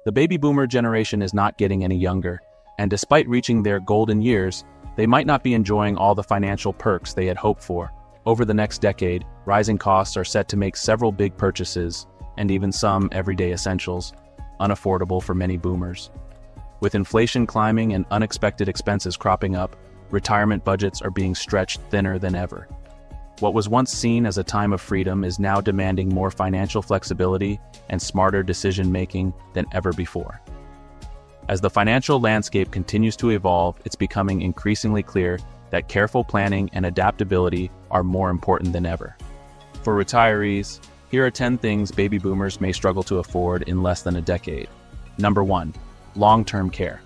The baby boomer generation is not getting any younger, and despite reaching their golden years, they might not be enjoying all the financial perks they had hoped for. Over the next decade, rising costs are set to make several big purchases, and even some everyday essentials, unaffordable for many boomers. With inflation climbing and unexpected expenses cropping up, retirement budgets are being stretched thinner than ever. What was once seen as a time of freedom is now demanding more financial flexibility and smarter decision-making than ever before. As the financial landscape continues to evolve, it's becoming increasingly clear that careful planning and adaptability are more important than ever. For retirees, here are 10 things baby boomers may struggle to afford in less than a decade. Number 1. Long-term care.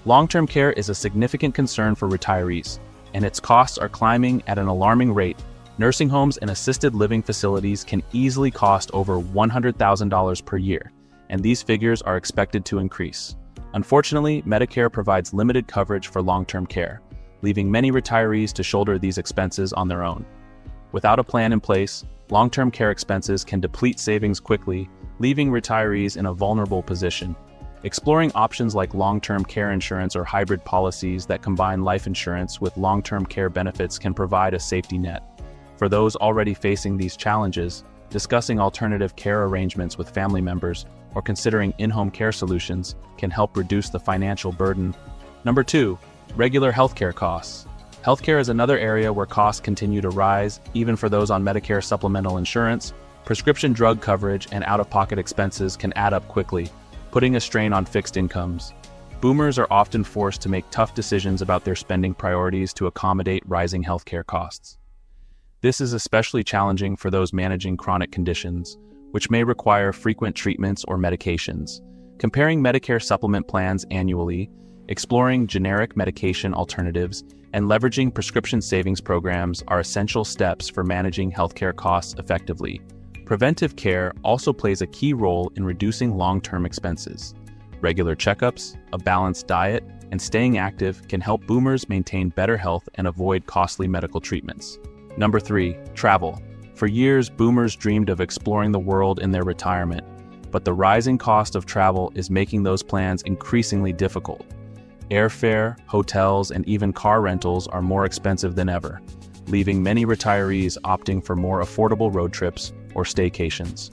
Long-term care is a significant concern for retirees, and its costs are climbing at an alarming rate. Nursing homes and assisted living facilities can easily cost over $100,000 per year, and these figures are expected to increase. Unfortunately, Medicare provides limited coverage for long-term care, leaving many retirees to shoulder these expenses on their own. Without a plan in place, long-term care expenses can deplete savings quickly, leaving retirees in a vulnerable position. Exploring options like long-term care insurance or hybrid policies that combine life insurance with long-term care benefits can provide a safety net. For those already facing these challenges, discussing alternative care arrangements with family members or considering in-home care solutions can help reduce the financial burden. Number 2. Regular healthcare costs. Healthcare is another area where costs continue to rise, even for those on Medicare supplemental insurance. Prescription drug coverage and out-of-pocket expenses can add up quickly, putting a strain on fixed incomes. Boomers are often forced to make tough decisions about their spending priorities to accommodate rising healthcare costs. This is especially challenging for those managing chronic conditions, which may require frequent treatments or medications. Comparing Medicare supplement plans annually, exploring generic medication alternatives, and leveraging prescription savings programs are essential steps for managing healthcare costs effectively. Preventive care also plays a key role in reducing long-term expenses. Regular checkups, a balanced diet, and staying active can help boomers maintain better health and avoid costly medical treatments. Number 3. Travel. For years, boomers dreamed of exploring the world in their retirement, but the rising cost of travel is making those plans increasingly difficult. Airfare, hotels, and even car rentals are more expensive than ever, leaving many retirees opting for more affordable road trips or staycations.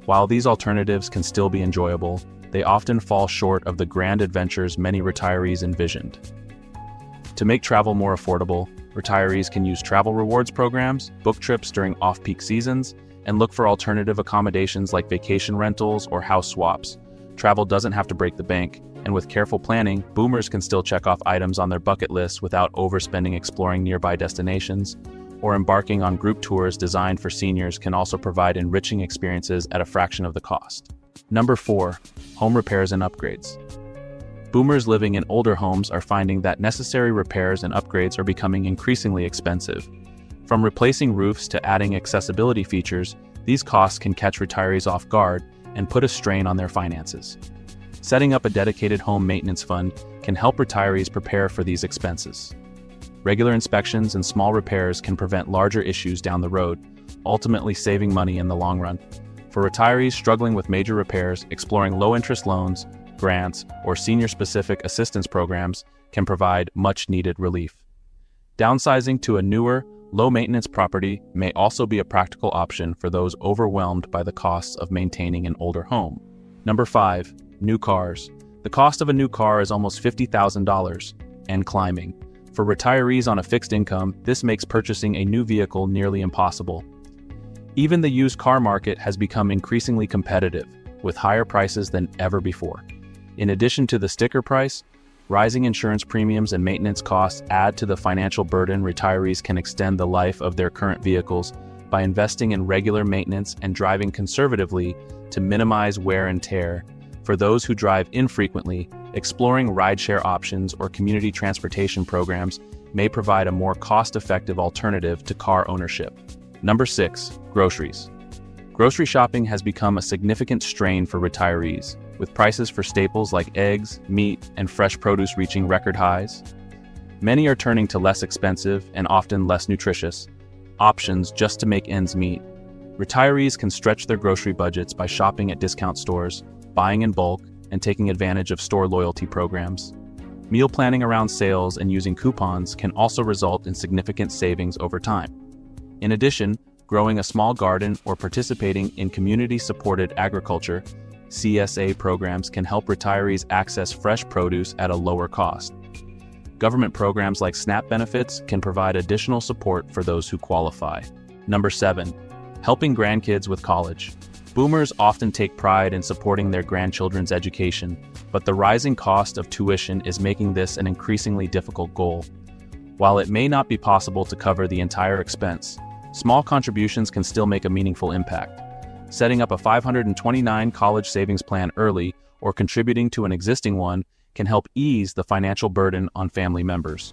While these alternatives can still be enjoyable, they often fall short of the grand adventures many retirees envisioned. To make travel more affordable, retirees can use travel rewards programs, book trips during off-peak seasons, and look for alternative accommodations like vacation rentals or house swaps. Travel doesn't have to break the bank, and with careful planning, boomers can still check off items on their bucket list without overspending exploring nearby destinations, or embarking on group tours designed for seniors can also provide enriching experiences at a fraction of the cost. Number 4. Home repairs and upgrades. Boomers living in older homes are finding that necessary repairs and upgrades are becoming increasingly expensive. From replacing roofs to adding accessibility features, these costs can catch retirees off guard and put a strain on their finances. Setting up a dedicated home maintenance fund can help retirees prepare for these expenses. Regular inspections and small repairs can prevent larger issues down the road, ultimately saving money in the long run. For retirees struggling with major repairs, exploring low-interest loans, grants, or senior-specific assistance programs can provide much-needed relief. Downsizing to a newer, low-maintenance property may also be a practical option for those overwhelmed by the costs of maintaining an older home. Number 5. New cars. The cost of a new car is almost $50,000 and climbing. For retirees on a fixed income, this makes purchasing a new vehicle nearly impossible. Even the used car market has become increasingly competitive, with higher prices than ever before. In addition to the sticker price, rising insurance premiums and maintenance costs add to the financial burden. Retirees can extend the life of their current vehicles by investing in regular maintenance and driving conservatively to minimize wear and tear. For those who drive infrequently, exploring rideshare options or community transportation programs may provide a more cost-effective alternative to car ownership. Number 6. Groceries. Grocery shopping has become a significant strain for retirees, with prices for staples like eggs, meat, and fresh produce reaching record highs. Many are turning to less expensive and often less nutritious options just to make ends meet. Retirees can stretch their grocery budgets by shopping at discount stores, buying in bulk, and taking advantage of store loyalty programs. Meal planning around sales and using coupons can also result in significant savings over time. In addition, growing a small garden or participating in community-supported agriculture (CSA) programs can help retirees access fresh produce at a lower cost. Government programs like SNAP benefits can provide additional support for those who qualify. Number 7. Helping grandkids with college. Boomers often take pride in supporting their grandchildren's education, but the rising cost of tuition is making this an increasingly difficult goal. While it may not be possible to cover the entire expense, small contributions can still make a meaningful impact. Setting up a $529 college savings plan early or contributing to an existing one can help ease the financial burden on family members.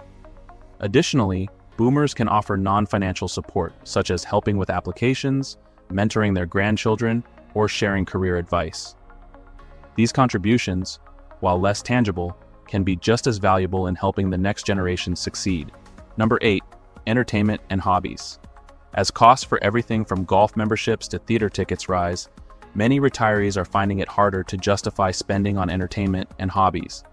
Additionally, boomers can offer non-financial support, such as helping with applications, mentoring their grandchildren, or sharing career advice. These contributions, while less tangible, can be just as valuable in helping the next generation succeed. Number 8. Entertainment and hobbies. As costs for everything from golf memberships to theater tickets rise, many retirees are finding it harder to justify spending on entertainment and hobbies.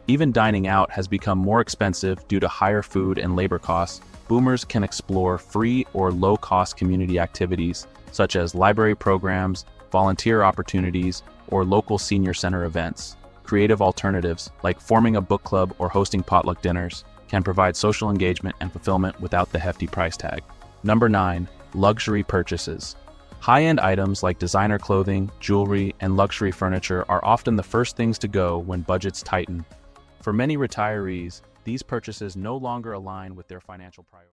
Even dining out has become more expensive due to higher food and labor costs. Boomers can explore free or low-cost community activities such as library programs, volunteer opportunities, or local senior center events. Creative alternatives, like forming a book club or hosting potluck dinners, can provide social engagement and fulfillment without the hefty price tag. Number 9. Luxury purchases. High-end items like designer clothing, jewelry, and luxury furniture are often the first things to go when budgets tighten. For many retirees, these purchases no longer align with their financial priorities.